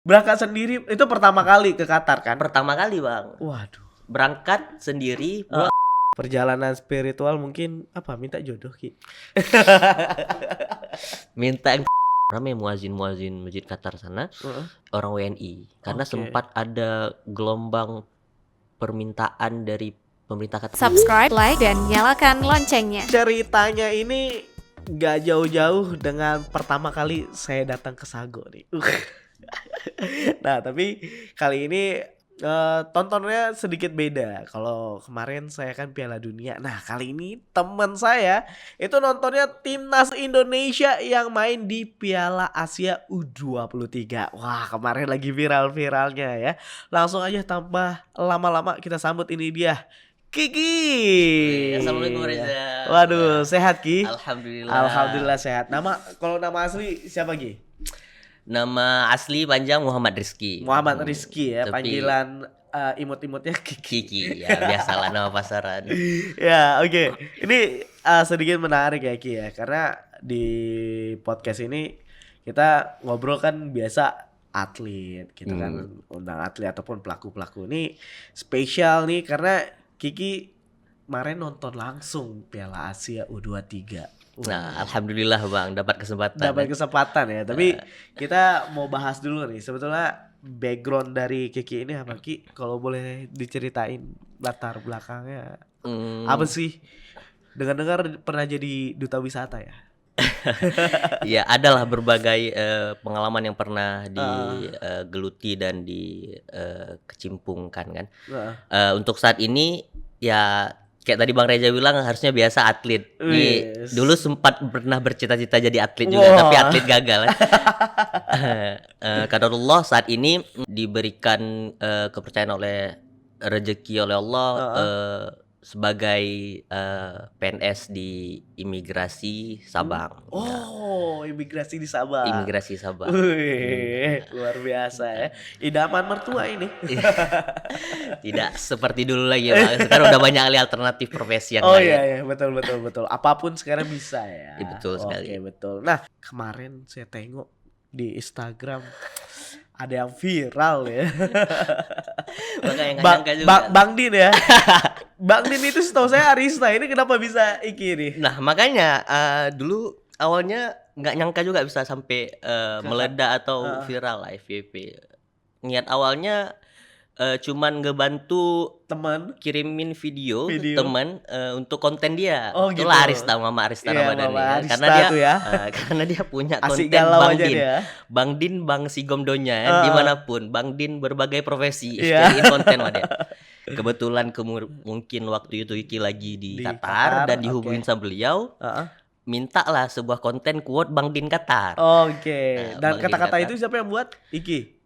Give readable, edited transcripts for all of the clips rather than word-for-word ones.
Berangkat sendiri itu pertama kali ke Qatar kan? Pertama kali, Bang. Waduh. Berangkat sendiri, pulang. Perjalanan spiritual mungkin apa? Minta jodoh Ki. Minta yang ramai muazin masjid Qatar sana, orang WNI. Karena Oke. sempat ada gelombang permintaan dari pemerintah Qatar. Subscribe, like, dan nyalakan loncengnya. Ceritanya ini gak jauh-jauh dengan pertama kali saya datang ke Sago nih. Nah, tapi kali ini tontonnya sedikit beda. Kalau kemarin saya kan Piala Dunia. Nah, kali ini teman saya itu nontonnya timnas Indonesia yang main di Piala Asia U23. Wah, kemarin lagi viral-viralnya ya. Langsung aja tanpa lama-lama kita sambut ini dia. Kiki. Assalamualaikum Reza. Waduh, sehat Ki? Alhamdulillah. Alhamdulillah sehat. Kalau nama asli siapa Ki? Nama asli panjang Muhammad Rizky. Muhammad Rizky ya, Tapi panggilan imut-imutnya Kiki. Kiki, ya biasalah nama pasaran. Ya, oke. Ini sedikit menarik ya Ki ya, karena di podcast ini kita ngobrol kan biasa atlet gitu kan, undang atlet ataupun pelaku-pelaku. Ini spesial nih karena Kiki kemarin nonton langsung Piala Asia U23. Nah, alhamdulillah Bang, dapat kesempatan. Ya. Tapi kita mau bahas dulu nih. Sebetulnya background dari Kiki ini apa Ki? Kalau boleh diceritain latar belakangnya. Apa sih? Dengar-dengar pernah jadi duta wisata ya? Ya, adalah berbagai pengalaman yang pernah digeluti dan dikecimpungkan kan. Untuk saat ini ya kayak tadi Bang Reza bilang harusnya biasa atlet. Dulu sempat pernah bercita-cita jadi atlet juga, tapi atlet gagal. Qadarullah saat ini diberikan kepercayaan oleh rezeki oleh Allah sebagai PNS di imigrasi Sabang. Imigrasi di Sabang. Imigrasi Sabang. Luar biasa ya. Idaman mertua ini. Tidak seperti dulu lagi ya, Bang. Sekarang udah banyak alternatif profesi yang lain. Iya, betul. Apapun sekarang bisa ya. Betul sekali. Oke, betul. Nah, kemarin saya tengok di Instagram ada yang viral ya. Bang Din ya. Bang Din itu setahu saya Arista, ini kenapa bisa Iki nih? Nah, makanya dulu awalnya nggak nyangka juga bisa sampai meledak atau viral lah FYP. Niat awalnya cuman ngebantu teman kirimin video. Teman untuk konten dia. Gitu. Itulah Arista, Mama Arista Ramadhani. Karena dia punya asik konten Bang Din. Bang Din, Bang Sigomdonya dimanapun. Bang Din berbagai profesi. Cariin konten sama dia. Kebetulan mungkin waktu itu Iki lagi di Qatar dan dihubungin sama beliau. Mintalah sebuah konten quote Bang Din Qatar. Dan kata-kata itu siapa yang buat? Iki.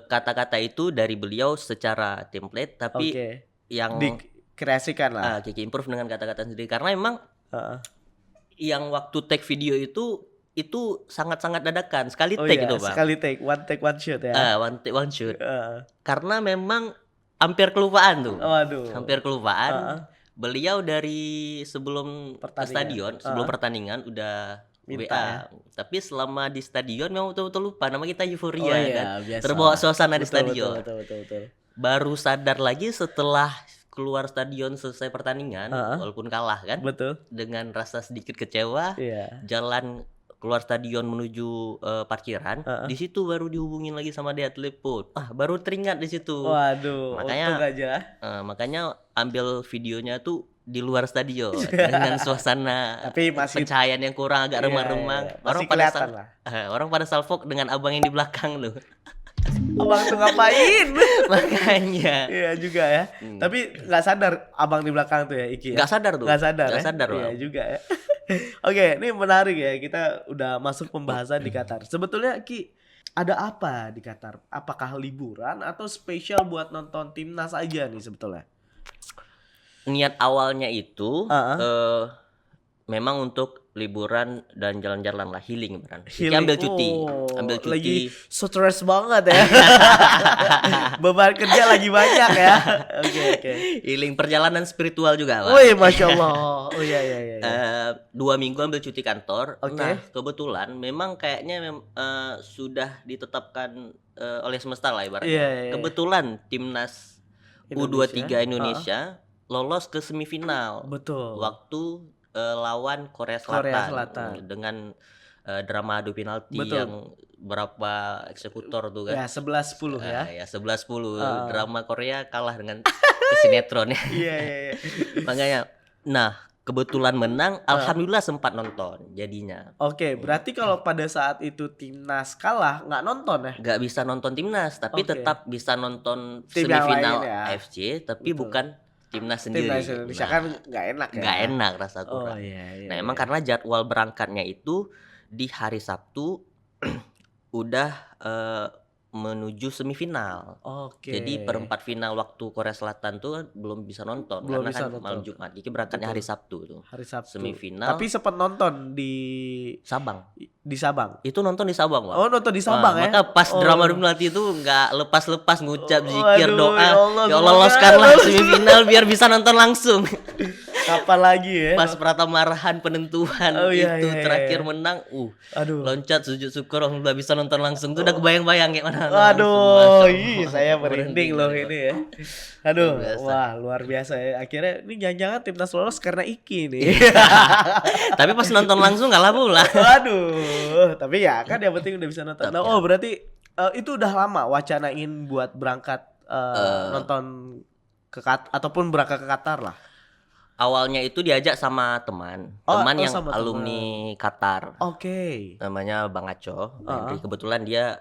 Kata-kata itu dari beliau secara template, tapi yang dikreasikan lah. Kiki improve dengan kata-kata sendiri karena emang yang waktu take video itu sangat-sangat dadakan. Sekali take itu, Bang. Sekali take, one take one shoot ya. One take one shoot. Karena memang hampir kelupaan tuh. Hampir kelupaan. Beliau dari sebelum stadion, sebelum pertandingan udah minta, WA. Tapi selama di stadion memang betul-betul lupa. Nama kita euforia kan. Biasa. Terbawa suasana di stadion. Betul. Baru sadar lagi setelah keluar stadion selesai pertandingan, walaupun kalah kan. Betul. Dengan rasa sedikit kecewa, jalan keluar stadion menuju parkiran, di situ baru dihubungin lagi sama dia telepon. Baru teringat di situ. Waduh, makanya ambil videonya tuh di luar stadion dengan suasana tapi masih pencahayaan yang kurang, agak remang-remang. Orang pada salfok dengan abang yang di belakang loh. Abang tuh ngapain? Makanya. Iya juga ya. Tapi nggak sadar abang di belakang tuh ya Iki. Nggak sadar tuh. Nggak sadar. Iya juga ya. Oke, ini menarik ya. Kita udah masuk pembahasan di Qatar. Sebetulnya Ki, ada apa di Qatar? Apakah liburan atau spesial buat nonton timnas aja nih sebetulnya? Niat awalnya itu memang untuk liburan dan jalan-jalan lah, healing beran. Kiki Healing. ambil cuti, ambil Oh, lagi cuti. stres banget ya. Beban kerja lagi banyak ya. Oke. Healing perjalanan spiritual juga, Bang. Woi, Masya Allah. Oh iya. 2 minggu ambil cuti kantor. Oke. Nah, kebetulan memang kayaknya sudah ditetapkan oleh semesta lah ibaratnya. Iya. Kebetulan timnas U23 Indonesia lolos ke semifinal. Betul. Waktu lawan Korea Selatan, Korea Selatan. Dengan drama adu penalti Betul. yang berapa eksekutor tuh kan. Ya 11-10 ya. Ya 11-10. Drama Korea kalah dengan sinetron ya. Iya. Makanya nah kebetulan menang, alhamdulillah sempat nonton jadinya. Oke, berarti kalau pada saat itu timnas kalah nggak nonton ya? Nggak bisa nonton timnas, tapi Oke. tetap bisa nonton Tim yang semifinal lain ya. AFC, tapi Betul. bukan timnas sendiri. Timnas Indonesia kan nggak enak ya. nggak enak rasa Oh kurang. iya. Nah, emang karena jadwal berangkatnya itu di hari Sabtu udah menuju semifinal. Oke. Jadi perempat final waktu Korea Selatan tuh kan belum bisa nonton Belum karena bisa kan nonton. malam Jumat. Jadi berangkatnya Betul. hari Sabtu tuh. Hari Sabtu. Semifinal. Tapi sempat nonton di Sabang. Sabang. Itu nonton di Sabang, Bang. Oh, nonton di Sabang ya. Maka pas Oh. drama Dumlati itu nggak lepas-lepas ngucap zikir, Waduh, doa. ya Allah, Ya Allah, semoga loloskanlah lolos. semifinal biar bisa nonton langsung. Kapan lagi ya? Pas Pratama Arhan penentuan Oh, iya, itu iya, terakhir iya. menang, Aduh. loncat sujud syukur alhamdulillah bisa nonton langsung. Itu udah kebayang-bayang kayak mana. Aduh, Langsung. saya merinding loh Merinding. ini ya. Aduh, Luar biasa. wah luar biasa ya. Akhirnya ini jangan-jangan timnas lolos karena Iki nih. Tapi pas nonton langsung kalah pula. Waduh, tapi ya kan yang penting udah bisa nonton. Nah, Tapi oh berarti itu udah lama wacanain buat berangkat nonton ataupun berangkat ke Qatar lah. Awalnya itu diajak sama teman yang sama alumni Qatar. Oke. Namanya Bang Aco. Jadi kebetulan dia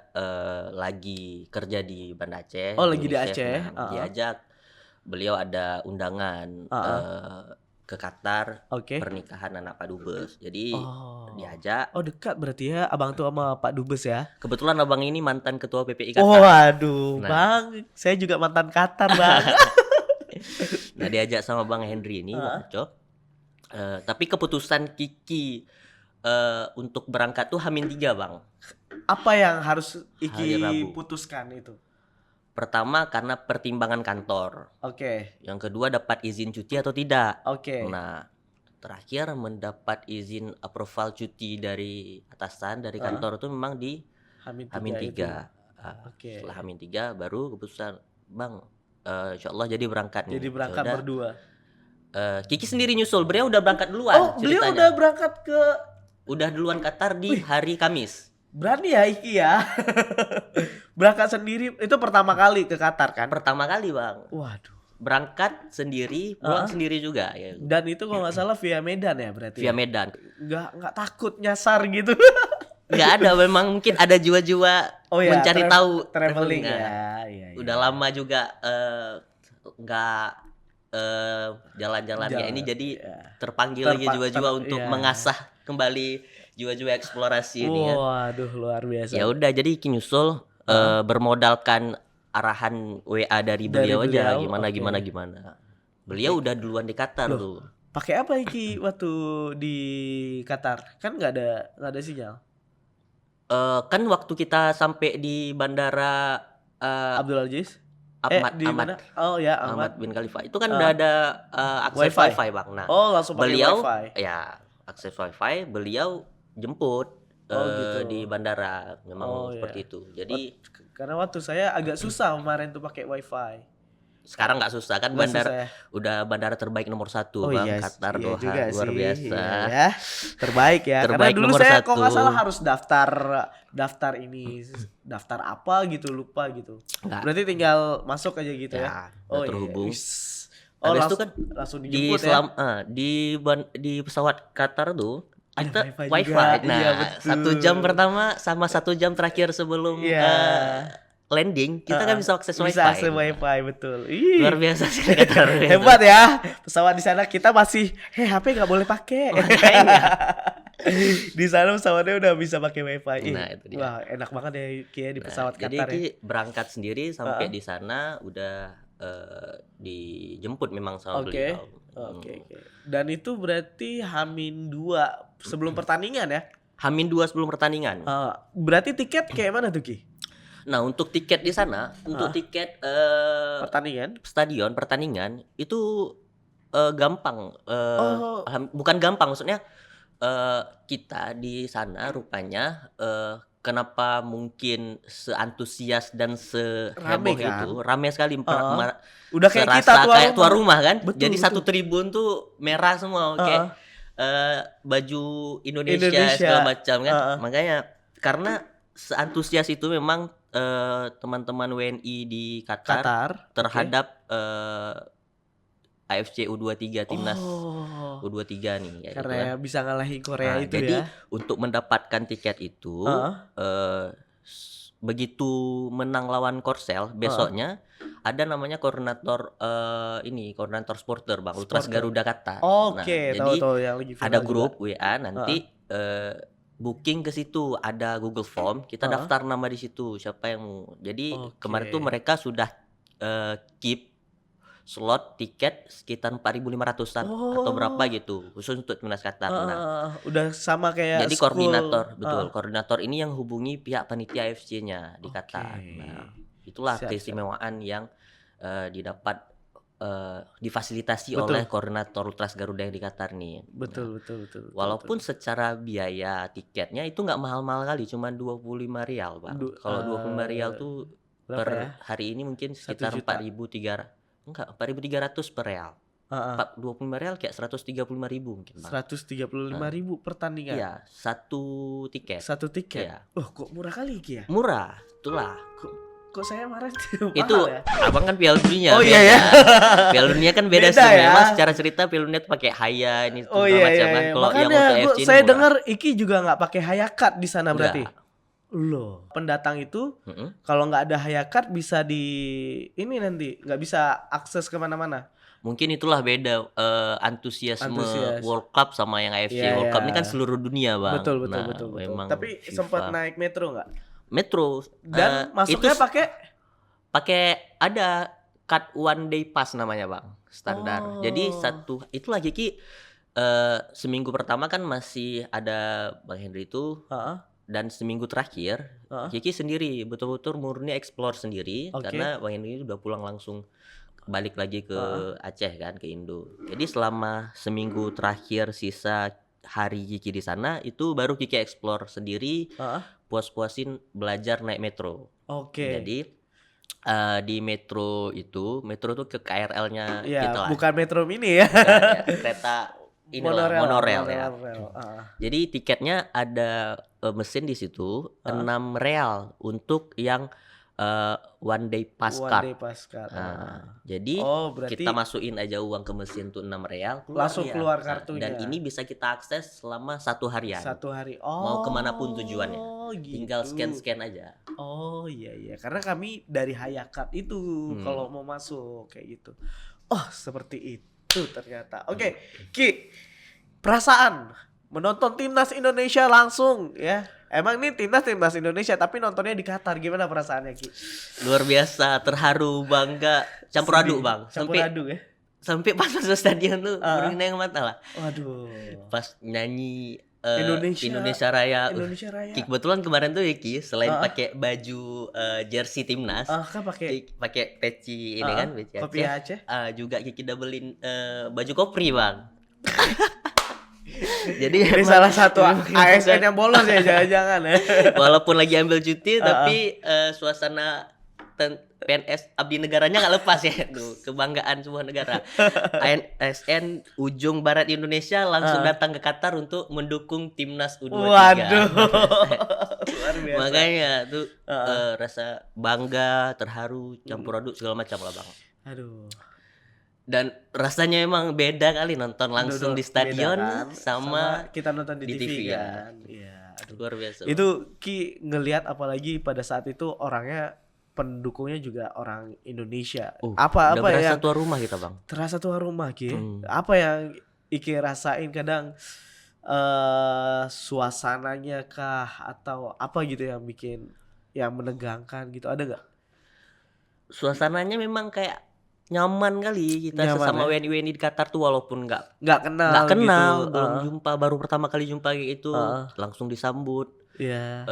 lagi kerja di Banda Aceh. Oh, lagi di UNICEF. Aceh. Nah, diajak. Beliau ada undangan ke Qatar Oke. pernikahan anak Pak Dubes. Jadi Oh. diajak. Oh, dekat berarti ya abang tuh sama Pak Dubes ya. Kebetulan abang ini mantan ketua PPI Qatar. Oh, waduh, Nah. Bang. Saya juga mantan Qatar, Bang. Nah, diajak sama Bang Henry ini, Bang Aco. Tapi keputusan Kiki untuk berangkat tuh H-3, Bang. Apa yang harus Hari Iki Rabu. putuskan itu? Pertama karena pertimbangan kantor. Oke. Yang kedua dapat izin cuti atau tidak. Oke. Nah, terakhir mendapat izin approval cuti dari atasan dari kantor itu memang di H-3 H-3. itu. Oke. Setelah H-3 baru keputusan, Bang, insyaallah jadi berangkat nih. Jadi berangkat Yaudah, berdua. Kiki sendiri nyusul, beliau udah berangkat duluan Oh, beliau ceritanya. udah berangkat ke. Udah duluan Qatar di hari Kamis. Berani ya Iki ya. Berangkat sendiri itu pertama kali ke Qatar kan? Pertama kali, Bang. Waduh. Berangkat sendiri, pulang sendiri juga ya. Dan itu kalau nggak salah via Medan ya berarti. Via ya? Medan. Nggak takut nyasar gitu. Nggak ada, memang mungkin ada jiwa-jiwa mencari tahu traveling Nah, ya. Iya. udah lama juga nggak jalan-jalan ya ini jadi terpanggil lagi jiwa-jiwa untuk mengasah kembali jiwa-jiwa eksplorasi ini ya. Waduh, luar biasa. Ya udah jadi Ki nyusul bermodalkan arahan WA dari beliau aja beliau, gimana oke. gimana. Beliau udah duluan di Qatar tuh. Pakai apa Iki waktu di Qatar? Kan nggak ada sinyal. Kan waktu kita sampai di bandara Abdul Aziz? Ahmad di mana? Oh ya, Ahmad. Ahmad bin Khalifa itu kan udah ada akses Wifi. wifi, Bang. Nah, Oh, langsung pakai beliau wifi. ya akses wifi, beliau jemput gitu. di bandara, memang Oh, seperti iya. itu. Jadi Karena waktu saya agak susah kemarin tuh pakai wifi. sekarang nggak susah kan, Nggak bandara susah ya? udah bandara terbaik nomor 1, Oh Bang. iya, Qatar, iya Doha, juga luar sih. biasa. Iya ya. Terbaik ya. Terbaik Karena dulu nomor saya kok 1. nggak salah harus daftar ini, daftar apa gitu, lupa gitu. Nggak. Berarti tinggal masuk aja gitu ya. Ya, udah terhubung. Wis. Oh, Habis itu langsung, kan langsung Di dijemput ya. di pesawat Qatar tuh Ada kita wifi wifi. juga. Nah, Iya, betul. 1 jam pertama sama 1 jam terakhir sebelum Iya. landing kita kan bisa akses wifi. Bisa akses wifi, betul. Ih. Luar biasa sih Qatar. Hebat ya. Pesawat di sana kita masih HP nggak boleh pakai. Di sana pesawatnya udah bisa pakai wifi. Ih, Nah, itu dia. wah, enak banget ya kayak di pesawat Jadi Qatar ya. Ki berangkat sendiri sampai di sana udah dijemput memang sama Oke. beliau. Oke. Dan itu berarti H-2 sebelum pertandingan ya. H-2 sebelum pertandingan. Berarti tiket kayak mana tuh Ki? Nah, untuk tiket di sana, untuk tiket Pertandingan? stadion pertandingan itu gampang. Oh. Bukan gampang, maksudnya kita di sana rupanya kenapa mungkin seantusias dan Rame seheboh kan? itu, rame sekali. Udah kayak kita serasa kayak tuan tuan rumah kan. Betul, Jadi betul. satu tribun tuh merah semua, kayak baju Indonesia segala macam kan. Makanya karena seantusias itu memang teman-teman WNI di Qatar terhadap AFC U23 timnas U23 nih kayak karena gitu kan. bisa ngalahin Korea Nah, itu jadi ya. untuk mendapatkan tiket itu begitu menang lawan Korsel, besoknya ada namanya koordinator koordinator supporter Bang, Ultras Garuda Qatar. Oke, nah, jadi tahu yang lagi ada viral grup juga. WA nanti booking ke situ, ada Google Form, kita daftar nama di situ siapa yang mau. Jadi kemarin tuh mereka sudah keep slot tiket sekitar 4.500-an atau berapa gitu khusus untuk timnas Qatar. Udah sama kayak jadi school. koordinator ini yang hubungi pihak panitia AFC-nya di Qatar. Nah, itulah keistimewaan yang didapat difasilitasi oleh koordinator Ultras Garuda yang di Qatar nih. Betul. Walaupun secara biaya tiketnya itu nggak mahal-mahal kali, cuma 25 rial, Bang. Kalau 25 rial tuh per hari ini mungkin sekitar 4.300 per real. 25 real kayak 135.000 mungkin, Bang. 135.000 pertandingan. Iya, satu tiket. Iya. Kok murah kali Ki ya? Murah, itulah. Kok saya marah itu ya? Abang kan Piala Dunia. Iya ya. Piala Dunia kan beda sih. Ya? Memang secara cerita Piala Dunia tuh pakai haya ini macam kan. Kalau yang untuk AFC saya dengar Iki juga nggak pakai hayakat di sana berarti. Loh, pendatang itu kalau nggak ada hayakat bisa ini nanti nggak bisa akses kemana-mana. Mungkin itulah beda antusiasme World Cup sama yang AFC. World Cup ini kan seluruh dunia, Bang. Betul. Memang tapi sempat naik metro nggak? Metro. Dan masuknya pakai ada card one day pass namanya, Bang. Standar. Jadi itu lagi Ki seminggu pertama kan masih ada Bang Henry itu. Dan seminggu terakhir Kiki sendiri betul-betul murni explore sendiri karena Bang Henry udah pulang langsung balik lagi ke Aceh kan, ke Indo. Jadi selama seminggu terakhir sisa hari Kiki di sana itu baru Kiki explore sendiri, puas-puasin belajar naik metro. Jadi di metro tuh ke KRL-nya gitu lah. Bukan metro mini ya. Kereta monorel ya. Jadi tiketnya ada mesin di situ 6 real untuk yang one day pass card. Jadi kita masukin aja uang ke mesin tuh 6 real, langsung keluar kartunya. Dan ini bisa kita akses selama 1 harian. 1 hari. Mau kemanapun tujuannya. Gitu. Tinggal scan aja. Iya. Karena kami dari hayakat itu kalau mau masuk kayak gitu. Seperti itu ternyata. Oke, Ki, perasaan menonton timnas Indonesia langsung ya. Emang ini timnas Indonesia tapi nontonnya di Qatar, gimana perasaannya Ki? Luar biasa, terharu, bangga, campur aduk Bang. Sampai pas masuk stadion tuh bernang mata lah. Waduh. Pas nyanyi Indonesia Raya. Kebetulan kemarin tuh ya Ki, selain pakai baju jersey timnas, kan pakai peci ini kan, peci kopi Aceh. Juga Kiki double-in baju kopri Bang. Jadi ini salah satu ASN yang bolos ya, jangan-jangan ya. Walaupun lagi ambil cuti tapi suasana PNS abdi negaranya nggak lepas ya, tuh kebanggaan sebuah negara. ASN ujung barat Indonesia langsung datang ke Qatar untuk mendukung timnas U23. Waduh. Luar biasa. Makanya tuh rasa bangga, terharu, campur aduk segala macam lah Bang. Aduh. Dan rasanya emang beda kali nonton langsung di stadion kan? sama kita nonton di TV ya. kan. Iya, luar biasa. Itu Ki ngelihat apalagi pada saat itu orangnya pendukungnya juga orang Indonesia. Apa yang terasa tuan rumah kita Bang? Terasa tuan rumah Ki. Apa yang Iki rasain kadang suasananya kah atau apa gitu yang bikin yang menegangkan gitu, ada nggak? Suasananya memang kayak nyaman kali kita Nyaman sesama ya? WNI di Qatar tuh, walaupun Nggak kenal nggak kenal, gitu. belum jumpa, baru pertama kali jumpa kayak itu, langsung disambut. Iya.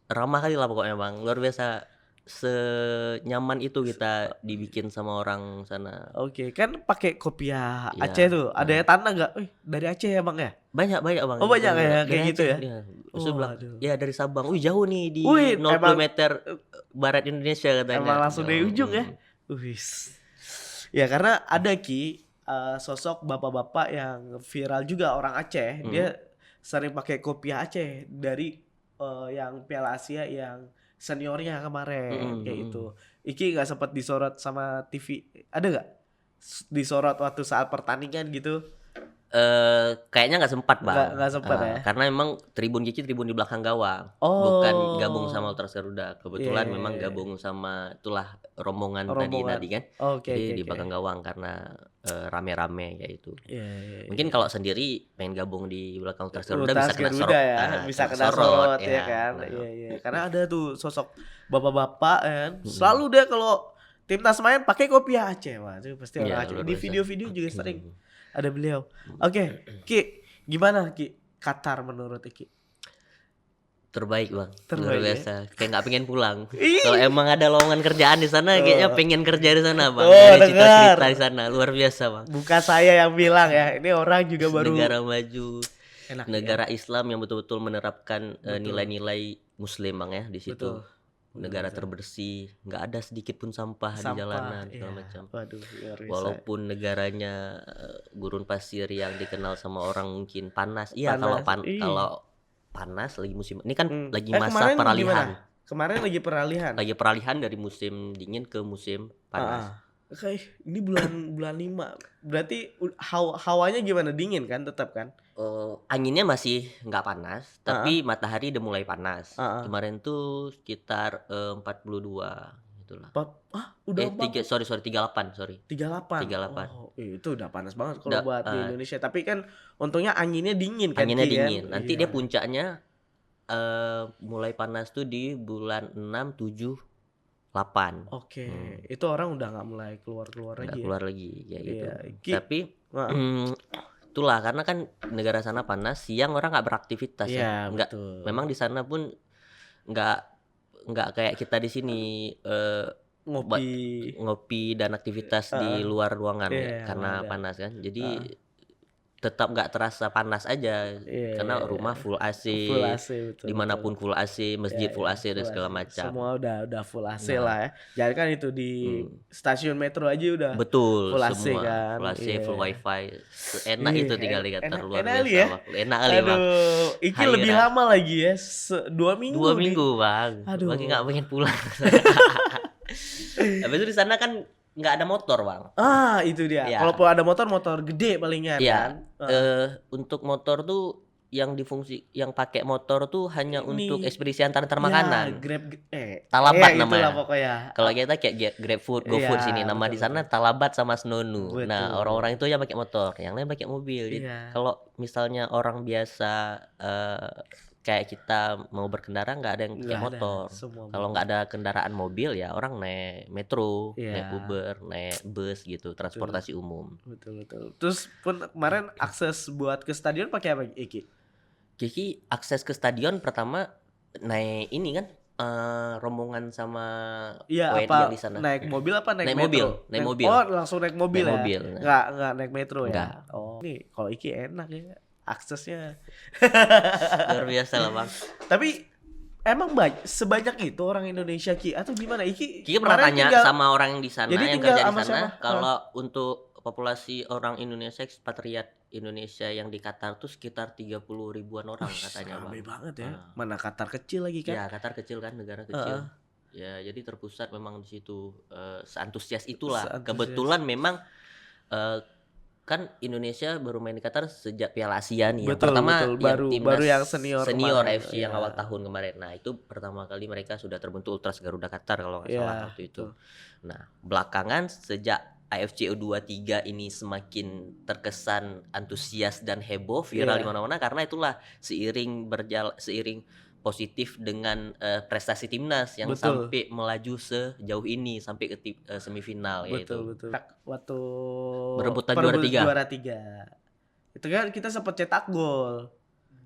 Ramah kali lah pokoknya Bang, luar biasa. Senyaman itu kita dibikin sama orang sana. Oke, kan pakai kopiah Iya, Aceh tuh. Ada yang tanda nggak? Dari Aceh ya Bang ya? Banyak Bang. Oh, banyak Dari- ya, dari kayak gitu Aceh, ya? iya. Terus Oh, dia bilang, aduh. ya dari Sabang. Jauh nih di Wih, 0 emang- km barat Indonesia katanya. Emang langsung dari ujung ya? Wis. Ya karena ada sosok bapak-bapak yang viral juga orang Aceh. Dia sering pakai kopiah Aceh dari yang Piala Asia yang seniornya kemarin kayak itu. Iki nggak sempat disorot sama TV. Ada nggak disorot waktu saat pertandingan gitu? Kayaknya nggak sempat Bang. Nggak sempat ya? Karena memang tribun Kiki tribun di belakang gawang, Oh. bukan gabung sama Ultras Garuda. Kebetulan Iya. memang gabung sama itulah rombongan Rombongan. tadi kan. Oke, Jadi oke, di oke. belakang gawang karena rame-rame kayak itu. Iya. Mungkin kalau sendiri pengen gabung di belakang Ultras Garuda Ultras bisa kena Garuda sorot. ya, bisa kena sorot ya kan. Nah. Iya. Karena ada tuh sosok bapak-bapak kan, selalu dia kalau timnas main pakai kopiah Aceh. Wah, itu pasti Iya, orang Aceh. luar Di biasa. video-video juga sering ada beliau. Oke, Ki, gimana Ki? Qatar menurut Ki? Terbaik Bang, Terbaik luar ya? biasa. Kayak nggak pengen pulang. Ih. Kalau emang ada lowongan kerjaan di sana, kayaknya pengen kerja di sana Bang. Oh, Dari dengar. cita-cita di sana, luar biasa Bang. Bukan saya yang bilang ya, ini orang juga baru Negara maju, enak negara Islam yang betul-betul menerapkan Betul. nilai-nilai Muslim Bang ya di situ. Betul. Negara terbersih, nggak ada sedikit pun sampah di jalanan segala iya. macam. Waduh, luar biasa. Walaupun negaranya gurun pasir yang dikenal sama orang mungkin panas. Iya, kalau Panas, iya. kalau panas lagi musim ini kan lagi kemarin masa peralihan. gimana? Kemarin lagi peralihan. Lagi peralihan dari musim dingin ke musim panas. Kayak ini bulan 5. Berarti hawanya gimana? Dingin kan tetap kan? Anginnya masih nggak panas, tapi matahari udah mulai panas. Kemarin tuh sekitar 42 itulah. Udah 38, sorry. 38. 38. Oh, itu udah panas banget kalau Udah, buat di Indonesia. Tapi kan untungnya anginnya dingin kan? Anginnya Ki, kan? dingin. Nanti Iya. dia puncaknya mulai panas tuh di bulan 6, 7, 8. Oke, itu orang udah nggak mulai keluar Nggak lagi. keluar lagi kayak gitu. Iya, Ki. Tapi Wah. itulah karena kan negara sana panas, siang orang nggak beraktivitas Iya, ya. Nggak, betul. memang di sana pun nggak kayak kita di sini ngopi dan aktivitas di luar ruangan Iya, karena ada. panas kan. Jadi tetap nggak terasa panas aja karena rumah full AC, Full AC, betul. dimanapun full AC, masjid full AC dan segala macam. Semua udah full AC lah ya. Jadi kan itu di stasiun metro aja udah Betul, full AC semua kan. full AC, Iya. full wifi. Enak Iya, itu tinggal di Qatar, enak- luar enak biasa kali ya? Bang. Enak kali Bang. Aduh, Iki Hari lebih raya. lama lagi ya. 2 minggu. 2 nih. minggu Bang. Aduh. Bagi nggak pengen pulang. Habis itu di sana kan nggak ada motor Bang. Itu dia. Iya. Kalaupun ada motor gede palingan Iya. kan. Untuk motor tuh yang pakai motor tuh hanya Ini. untuk ekspedisi antar Ya, makanan. Grab Talabat itulah namanya. pokoknya. Kalau kita kayak GrabFood, GoFood Iya, sini, nama di sana Talabat sama Snonu. Betul. Nah, orang-orang itu yang pakai motor, yang lain pakai mobil. Jadi Iya. kalau misalnya orang biasa kayak kita mau berkendara nggak ada yang pakai Nggak ada, motor. semua Kalau nggak ada kendaraan mobil ya orang naik metro, Iya. naik Uber, naik bus gitu, transportasi umum. Betul. Terus pun kemarin akses buat ke stadion pakai apa Iki? Kiki akses ke stadion pertama naik ini kan rombongan sama Iya, WNI apa yang di sana. naik mobil apa naik Naik metro? mobil, naik mobil. Oh, langsung naik mobil Naik ya? mobil. Nggak naik metro Nggak. ya? Oh, nih kalau Iki enak ya aksesnya. Luar biasa lah Bang. Tapi emang sebanyak itu orang Indonesia Ki atau gimana Iki? Kiki pernah kemarin tanya tinggal- sama orang yang di sana, Jadi yang tinggal kerja di sama sana, siapa? kalau untuk populasi orang Indonesia, ekspatriat Indonesia yang di Qatar tuh sekitar 30 ribuan orang katanya Bang. Rame banget ya. Mana Qatar kecil lagi kan? Ya Qatar kecil kan, negara kecil. Ya jadi terpusat memang di situ, seantusias itulah. Seantusias. Kebetulan memang kan Indonesia baru main di Qatar sejak Piala Asia nih. Yang Betul, pertama betul. yang timnas Baru yang senior kemarin. AFC yang Iya. awal tahun kemarin. Nah, itu pertama kali mereka sudah terbentuk Ultras Garuda Qatar kalau nggak Iya, salah waktu itu. Nah, belakangan sejak AFC U23 ini semakin terkesan antusias dan heboh, viral Iya. di mana-mana karena itulah seiring positif dengan prestasi timnas yang Betul. sampai melaju sejauh ini sampai ke semifinal yaitu Betul. Waktu berebutan juara 3. Itu kan kita sempat cetak gol.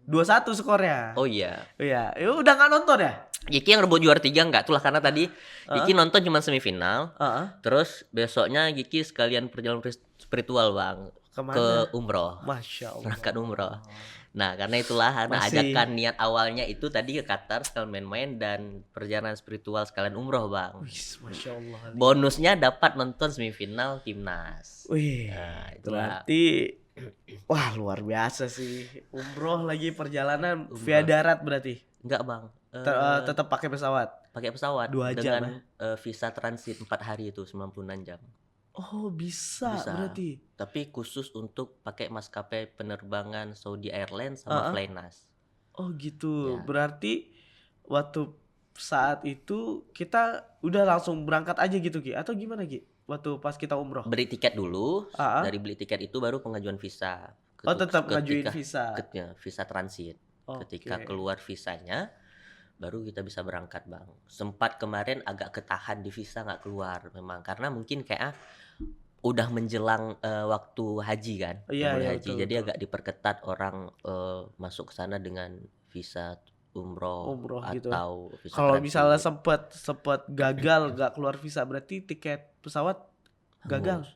2-1 skornya. Oh iya. Iya, udah nggak nonton ya? Giki yang rebut juara 3 enggak, itulah karena tadi Giki nonton cuma semifinal. Terus besoknya Giki sekalian perjalanan spiritual Bang. Kemana? Ke umroh. Masya Allah. Berangkat umroh. Nah karena itulah karena ajakan niat awalnya itu tadi ke Qatar sekalian main-main dan perjalanan spiritual sekalian umroh Bang. Wih, Masya Allah. Bonusnya dapat nonton semifinal timnas. Wih, Nah, itulah. berarti wah luar biasa sih. Umroh lagi perjalanan via darat berarti. Enggak Bang. Tetap pakai pesawat. Pakai pesawat 2 jam dengan visa transit 4 hari itu 96 jam. Oh bisa berarti. Tapi khusus untuk pakai maskapai penerbangan Saudi Airlines sama Flynas. Oh gitu. Ya. Berarti waktu saat itu kita udah langsung berangkat aja gitu Ki atau gimana Ki? Waktu pas kita umroh. Beli tiket dulu, dari beli tiket itu baru pengajuan visa. Tetap ngajuin visa. Visa transit. Okay. Ketika keluar visanya baru kita bisa berangkat Bang. Sempat kemarin agak ketahan di visa nggak keluar memang karena mungkin kayak udah menjelang waktu haji kan, Iya, haji. betul, Jadi betul. agak diperketat orang masuk ke sana dengan visa umroh gitu. atau visa kalau transit. misalnya sempat gagal nggak keluar visa berarti tiket pesawat gagal.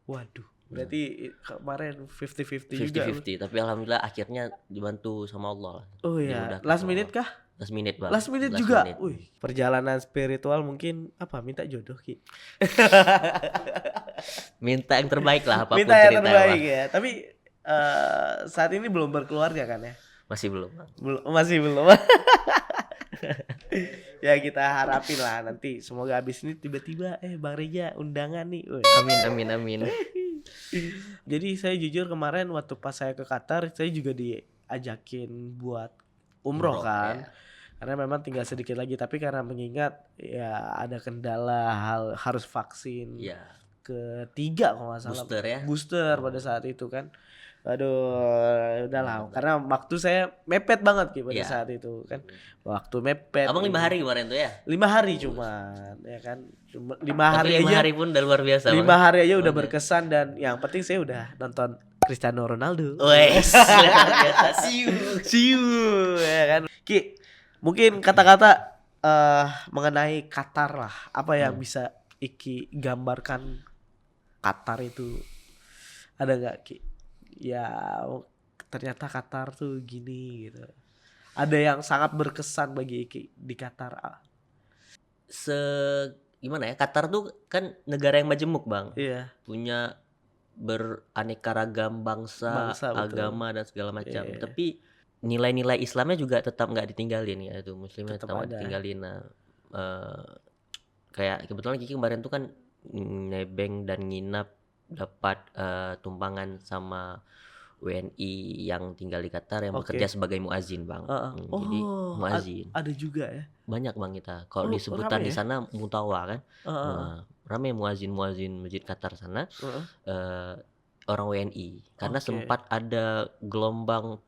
Waduh, berarti kemarin 50-50 juga. 50-50, tapi alhamdulillah akhirnya dibantu sama Allah. Oh Jadi iya, udah last keluar. minute kah? Last minute Bang. Last minute juga. Wih, perjalanan spiritual mungkin apa? Minta jodoh Ki. Minta yang terbaik lah apapun Minta yang ceritanya, terbaik Bang. ya. Tapi saat ini belum berkeluarga kan ya? Masih belum Bang. Masih belum. Ya kita harapin lah nanti semoga abis ini tiba-tiba Bang Reja undangan nih. Wih. Amin. Jadi saya jujur kemarin waktu pas saya ke Qatar saya juga diajakin buat umroh kan. Ya. Karena memang tinggal sedikit lagi tapi karena mengingat ya ada kendala harus vaksin. Iya. Ketiga kalau nggak salah. Booster pada saat itu kan. Aduh, udahlah. Karena waktu saya mepet banget gitu pada saat itu kan. Waktu mepet. Abang 5 hari kemarin tuh ya? 5 hari cuman, ya kan. Cuma 5 hari Tapi 5 aja. hari pun udah luar biasa. 5 hari aja udah berkesan dan yang penting saya udah nonton Cristiano Ronaldo. Wes, luar biasa. See you, ya kan. Ki, mungkin kata-kata mengenai Qatar lah. Apa yang bisa Iki gambarkan Qatar itu? Ada nggak Ki? Ya ternyata Qatar tuh gini gitu. Ada yang sangat berkesan bagi Iki di Qatar. Gimana ya? Qatar tuh kan negara yang majemuk Bang. Iya. Punya beraneka ragam bangsa agama dan segala macam. Iya. Tapi nilai-nilai Islamnya juga tetap nggak ditinggalin ya, itu Muslimnya tetap nggak ditinggalin. Nah, kayak kebetulan Kiki kemarin tuh kan nebeng dan nginap dapat tumpangan sama WNI yang tinggal di Qatar yang bekerja sebagai muazin Bang. Jadi muazin. Ada juga ya. Banyak Bang kita. Kalau disebutan di sana mutawa kan. Ramai muazin Masjid Qatar sana. Orang WNI. Karena sempat ada gelombang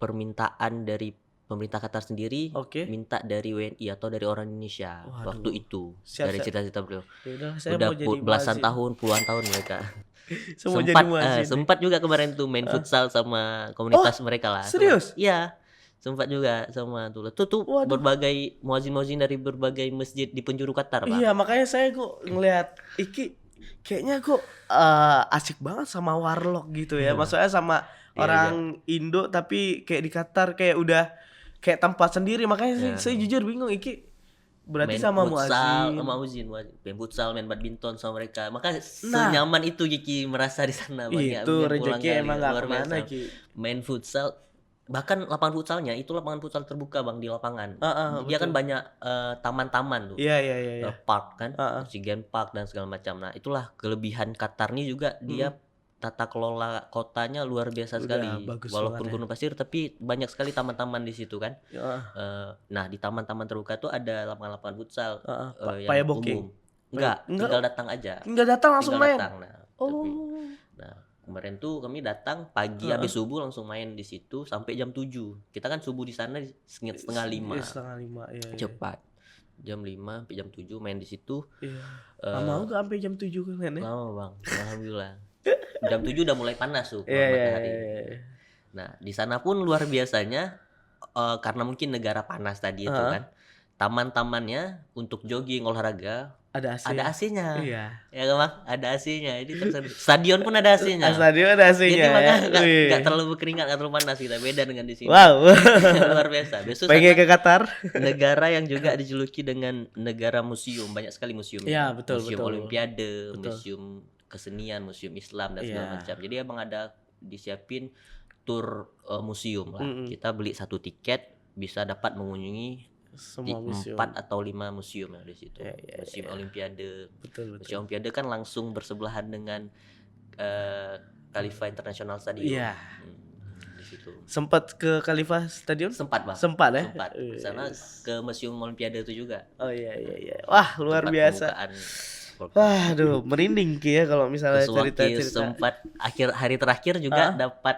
permintaan dari pemerintah Qatar sendiri minta dari WNI atau dari orang Indonesia. Waktu itu. Dari cita-cita beliau. Udah belasan tahun, puluhan tahun mereka. Sempat juga kemarin tuh main futsal sama komunitas mereka lah. Serius? Iya. Sempat juga sama tuh berbagai muazin dari berbagai masjid di penjuru Qatar Bang. Iya, makanya saya kok ngelihat Iki kayaknya kok asik banget sama warlock gitu ya. Maksudnya sama orang Indo tapi kayak di Qatar kayak udah kayak tempat sendiri. Makanya saya jujur bingung Iki berarti main sama muazin main futsal, main badminton sama mereka. Maka senyaman itu Kiki merasa di sana banyak. Itu rezeki emang gak kemana Ki. Main futsal, bahkan lapangan futsalnya itu lapangan futsal terbuka Bang di lapangan. Dia kan banyak taman-taman tuh. Iya. Park kan, Oxygen Park dan segala macam. Nah, itulah kelebihan Qatar nih juga dia tata kelola kotanya luar biasa sekali. Walaupun gunung pasir tapi banyak sekali taman-taman di situ kan. Nah, di taman-taman terbuka tuh ada lapangan-lapangan futsal yang umum. Enggak, tinggal datang aja. Tinggal datang langsung main. Nah, kemarin tuh kami datang pagi habis subuh langsung main di situ sampai jam 7. Kita kan subuh di sana setengah 5. Setengah 5 ya. Cepat. Jam 5 sampai jam 7 main di situ. Iya. Lama juga sampai jam 7 kan ya? Lama Bang, alhamdulillah. Jam 7 udah mulai panas tuh Iya. matahari. Nah, di sana pun luar biasanya karena mungkin negara panas tadi itu kan. Taman-tamannya untuk jogging olahraga Ada AC. ada AC-nya. Iya. Ya kan Bang, ada AC-nya. Jadi stadion pun ada AC-nya. Stadion ada AC-nya. Jadi makanya ya. nggak terlalu berkeringat, nggak terlalu panas kita. Beda dengan di sini. Wow. Luar biasa. Besok Pengen ke Qatar? negara yang juga dijuluki dengan negara museum, banyak sekali museum. Iya, betul, museum betul. Olimpiade, Betul. museum kesenian, museum Islam dan segala Iya. macam. Jadi abang ada disiapin tur museum lah. Mm-mm. Kita beli satu tiket bisa dapat mengunjungi Semua di museum. 4 atau 5 museum yang di situ. Iya, iya, Museum iya. Olimpiade. Betul. Museum Olimpiade kan langsung bersebelahan dengan Khalifa International Stadium. Iya. Di situ. Sempat ke Khalifa Stadium? Sempat Bang. Sempat ya? Sempat. Di sana ke Museum Olimpiade itu juga. Oh iya. Wah, luar Tempat biasa. pembukaan Wah, aduh, merinding Ki ya kalau misalnya Kesuaki cerita-cerita. sempat hari terakhir juga dapat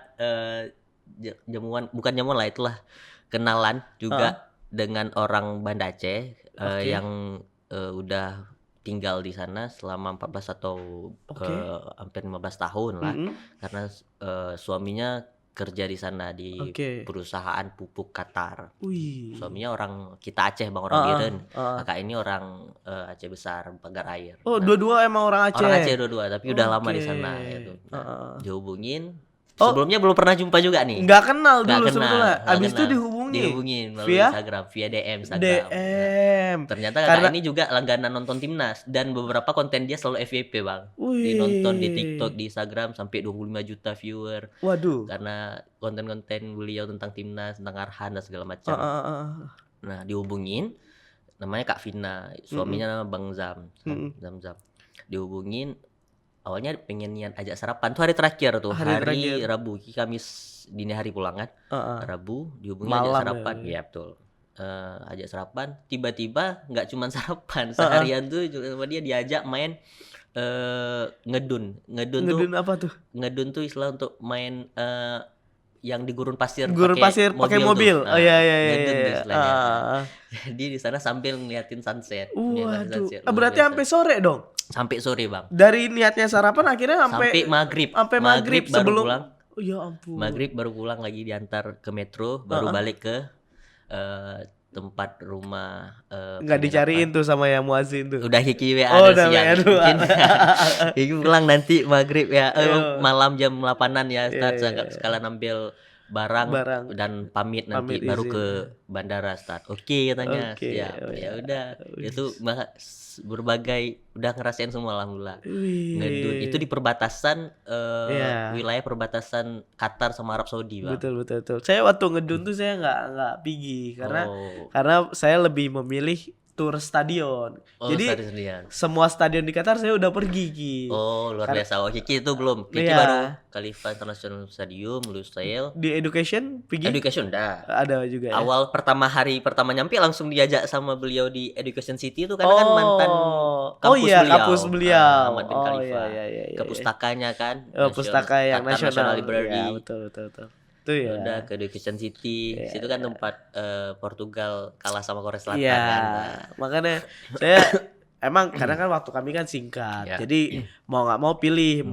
jamuan, bukan jamuan lah, itulah kenalan juga dengan orang Banda Aceh Oke. yang udah tinggal di sana selama 14 atau Oke. hampir 15 tahun lah. Mm-mm. Karena suaminya kerja di sana di Oke. perusahaan pupuk Qatar. Wih. Suaminya orang kita Aceh Bang, orang Biren. ah. Kakak ini orang Aceh besar, pagar air. Oh, Nah, dua-dua emang orang Aceh. orang Aceh dua-dua, tapi udah lama di Oke. sana gitu. Nah, dihubungin. Oh. Sebelumnya belum pernah jumpa juga nih. Nggak kenal Nggak dulu kenal, sebetulnya. nggak Abis itu kenal. dihubungi. Dihubungin melalui Via? Instagram, via DM Instagram. DM. Nah, ternyata kakak Karena- ini juga langganan nonton timnas dan beberapa konten dia selalu FYP Bang. Wih. Dinonton di TikTok, di Instagram sampai 25 juta viewer Waduh. karena konten-konten beliau tentang timnas, tentang Arhan dan segala macam. Nah, dihubungin, namanya Kak Vina, suaminya nama Bang Zam, Zam. Dihubungin, awalnya pengen niat ajak sarapan tuh hari terakhir tuh, Hari hari terakhir. Rabu, Kamis dini hari pulang kan, Rabu dihubungi Malam ajak sarapan, ya. ya betul. Ajak sarapan, tiba-tiba nggak cuma sarapan, seharian tuh juga sama dia diajak main ngedun Apa tuh? ngedun tuh istilah untuk main yang di gurun pasir Gurun pasir pakai mobil. tuh. Nah, Oh iya. ngedun tuh istilahnya. Ah. Jadi di sana sambil ngeliatin sunset. ngeliatin Waduh. sunset, luar Berarti biasa. sampai sore dong. Sampai sore Bang. Dari niatnya sarapan akhirnya Sampai sampai maghrib. maghrib baru sebelum pulang. Oh ya ampun. Maghrib baru pulang lagi, diantar ke metro, baru balik ke tempat rumah. Nggak dicariin tuh sama yang muazin tuh. Udah Hiki WA Oh, udah siang. WA dulu. Mungkin Hiki pulang nanti maghrib ya, Iya. malam jam 8-an ya, start Iya. sekalian ambil barang dan pamit nanti Pamit baru izin. ke bandara start. Oke katanya, Oke, siap. oh Ya ya. udah, itu berbagai udah ngerasain semua alhamdulillah. Wih. Ngedun itu di perbatasan Iya. wilayah perbatasan Qatar sama Arab Saudi, Bang. Betul. Saya waktu ngedun tuh saya nggak pergi karena Oh. saya lebih memilih tur stadion. Oh, Jadi stadion. semua stadion di Qatar saya udah pergi Ki. Oh, luar biasa. Oh, Kiki itu belum. Kiki Iya. baru Khalifa International Stadium, Lusail. Di education pergi? Education dah. Ada juga ya. Awal hari pertama nyampe langsung diajak sama beliau di Education City itu karena kan mantan kampus beliau. Kampus beliau. Ahmad bin Khalifa. Iya. Ke pustakanya kan. Pustaka yang Qatar nasional. Library. Ya, betul. Itu ya. Udah ke Education City. Iya, Situ kan tempat Portugal kalah sama Korea Selatan Iya. kan. Nah, Makanya saya emang karena kan waktu kami kan singkat. Ya. Jadi mau nggak mau pilih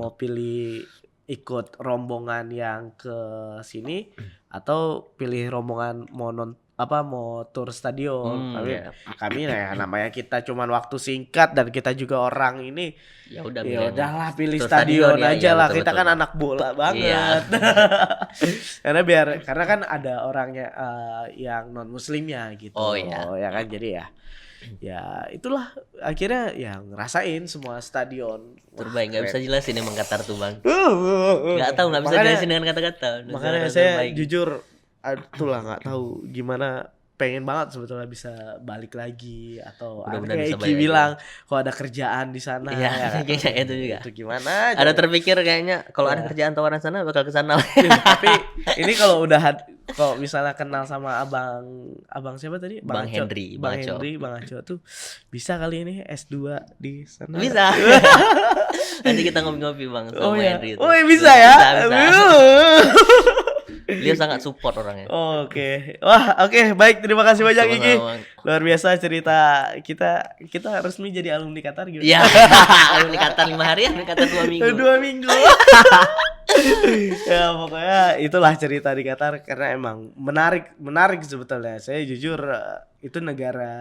ikut rombongan yang ke sini atau pilih rombongan mau tur stadion. iya. Kami ya namanya kita cuman waktu singkat dan kita juga orang ini Ya udah ya milih. udahlah pilih Tur stadion ya, aja iya, lah. betul, Kita betul. kan anak bola banget. Iya. karena kan ada orangnya yang non muslimnya gitu. Oh, iya. Ya kan jadi ya itulah akhirnya yang ngerasain semua stadion. Terbaik, nggak bisa jelasin emang Qatar tuh Bang. Nggak Nggak tahu, nggak bisa jelasin dengan kata-kata. Makanya Negara saya terbaik. jujur itulah nggak tahu gimana pengen banget sebetulnya bisa balik lagi, atau Mudah-mudahan kayak bisa Iki balik lagi. bilang kalau ada kerjaan di sana. Iya, ya kan? kayaknya itu juga. Itu gimana? Ada terpikir kayaknya kalau ada Ya. kerjaan tawaran sana bakal ke sana. Tapi ini kalau kalau misalnya kenal sama abang siapa tadi? Bang Aco. Henry, Bang Aco. Bang Aco tuh bisa kali ini S2 di sana. Bisa. Nanti kita ngopi-ngopi Bang sama Oh ya. Henry itu. Oh, bisa ya. Bisa. Aduh. Dia sangat support orangnya. Oke. Wah, oke, baik. Terima kasih banyak Iki. Sama-sama. Luar biasa cerita kita resmi jadi alumni Qatar gitu. Iya. Alumni Qatar 5 hari, alumni Qatar 2 minggu. 2 minggu. Ya pokoknya itulah cerita di Qatar, karena emang menarik sebetulnya. Saya jujur itu negara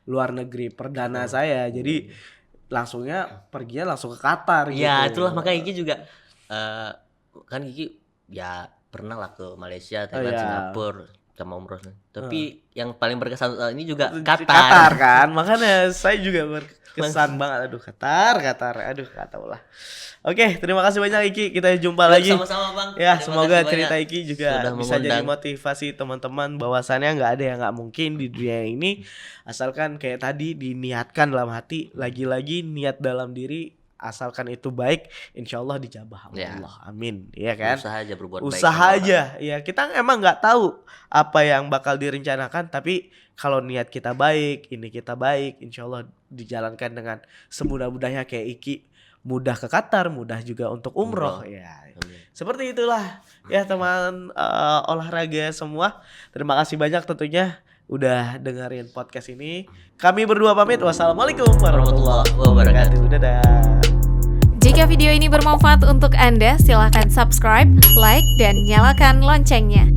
luar negeri perdana saya. Jadi perginya langsung ke Qatar gitu. Iya, itulah makanya Iki juga kan Iki ya pernah lah ke Malaysia, Thailand, iya. Singapura sama umroh. Tapi yang paling berkesan ini juga Qatar Qatar. kan. Makanya saya juga berkesan banget. Aduh, Qatar. Aduh, enggak tahu lah. Oke, terima kasih banyak Iki. Kita jumpa lagi. Sama-sama Bang. Ya, Terima semoga kasih cerita banyak Iki juga sudah bisa jadi mengundang. motivasi teman-teman bahwasannya nggak ada yang nggak mungkin di dunia ini, asalkan kayak tadi diniatkan dalam hati, lagi-lagi niat dalam diri, asalkan itu baik, insya Allah dijabah sama Ya. Allah. Amin. Iya kan? Usaha aja berbuat baik. Usaha sama orang. aja. Ya, kita emang nggak tahu apa yang bakal direncanakan, tapi kalau niat kita baik, ini kita baik, insya Allah dijalankan dengan semudah-mudahnya kayak Iki. Mudah ke Qatar, mudah juga untuk umroh. Ya, Amin. seperti itulah ya teman olahraga semua. Terima kasih banyak tentunya udah dengerin podcast ini. Kami berdua pamit. Wassalamualaikum warahmatullahi wabarakatuh. Dadah. Jika video ini bermanfaat untuk Anda, silakan subscribe, like, dan nyalakan loncengnya.